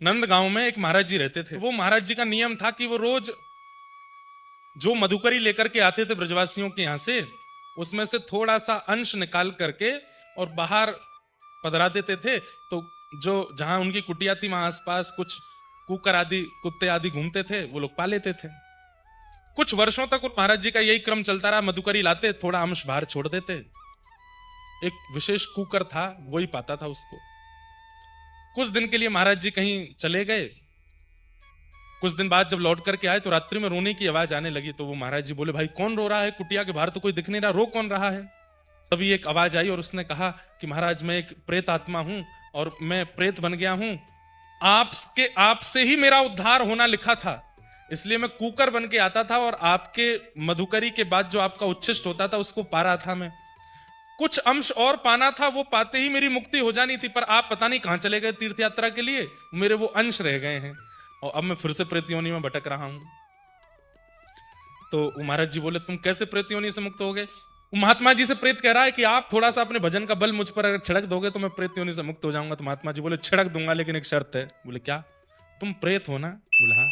नंद गांव में एक महाराज जी रहते थे। वो महाराज जी का नियम था कि वो रोज जो मधुकरी लेकर के आते थे ब्रजवासियों के यहां से, उसमें से थोड़ा सा अंश निकाल करके और बाहर पधरा देते थे। तो जो जहां उनकी कुटिया थी वहां आसपास कुछ कुकर आदि कुत्ते आदि घूमते थे, वो लोग पा लेते थे। कुछ वर्षों तक उन महाराज जी का यही क्रम चलता रहा। मधुकरी लाते, थोड़ा अंश बाहर छोड़ देते। एक विशेष कुकर था, वही पाता था उसको। कुछ दिन के लिए महाराज जी कहीं चले गए। कुछ दिन बाद जब लौट करके आए तो रात्रि में रोने की आवाज आने लगी। तो वो महाराज जी बोले, भाई कौन रो रहा है? कुटिया के बाहर तो कोई दिख नहीं रहा, रो कौन रहा है? तभी एक आवाज आई और उसने कहा कि महाराज मैं एक प्रेत आत्मा हूं और मैं प्रेत बन गया हूं। आपसे ही मेरा उद्धार होना लिखा था, इसलिए मैं कुकर बन के आता था और आपके मधुकरी के बाद जो आपका उच्छिष्ट होता था उसको पा रहा था। मैं कुछ अंश और पाना था, वो पाते ही मेरी मुक्ति हो जानी थी, पर आप पता नहीं कहां चले गए तीर्थ यात्रा के लिए, मेरे वो अंश रह गए हैं और अब मैं फिर से प्रेत योनि में भटक रहा हूं। तो महाराज जी बोले, तुम कैसे प्रेत योनि से मुक्त हो गए? महात्मा जी से प्रेत कह रहा है कि आप थोड़ा सा अपने भजन का बल मुझ पर अगर छिड़क दोगे तो मैं प्रेत योनि से मुक्त हो जाऊंगा। तो महात्मा जी बोले, छिड़क दूंगा लेकिन एक शर्त है। बोले क्या? तुम प्रेत हो ना? बोले हाँ।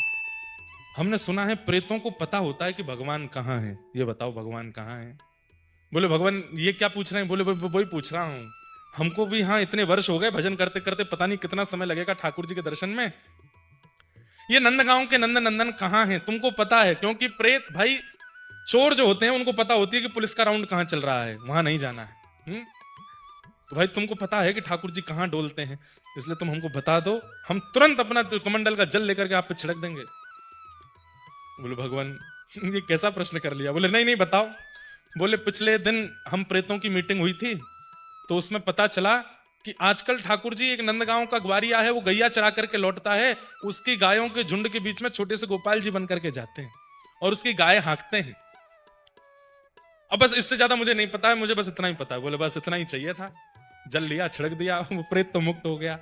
हमने सुना है प्रेतों को पता होता है कि भगवान कहाँ है, ये बताओ भगवान कहाँ है? बोले भगवान ये क्या पूछ रहे हैं? बोले वही पूछ रहा हूं, हमको भी हाँ इतने वर्ष हो गए भजन करते करते, पता नहीं कितना समय लगेगा ठाकुर जी के दर्शन में। ये नंदगांव के नंदन नंदन कहाँ हैं तुमको पता है? क्योंकि प्रेत भाई चोर जो होते हैं उनको पता होती है कि पुलिस का राउंड कहाँ चल रहा है, वहां नहीं जाना है। तो भाई तुमको पता है कि ठाकुर जी कहाँ डोलते हैं, इसलिए तुम हमको बता दो, हम तुरंत अपना कमंडल का जल लेकर के आप पे छिड़क देंगे। बोले भगवान ये कैसा प्रश्न कर लिया? बोले नहीं नहीं बताओ। बोले पिछले दिन हम प्रेतों की मीटिंग हुई थी, तो उसमें पता चला कि आजकल ठाकुर जी एक नंदगांव का ग्वारिया है, वो गैया चरा करके लौटता है, उसकी गायों के झुंड के बीच में छोटे से गोपाल जी बन करके जाते हैं और उसकी गाय हाँकते हैं। अब बस इससे ज्यादा मुझे नहीं पता है, मुझे बस इतना ही पता है। बोले बस इतना ही चाहिए था, जल लिया छिड़क दिया, वो प्रेत तो मुक्त हो गया।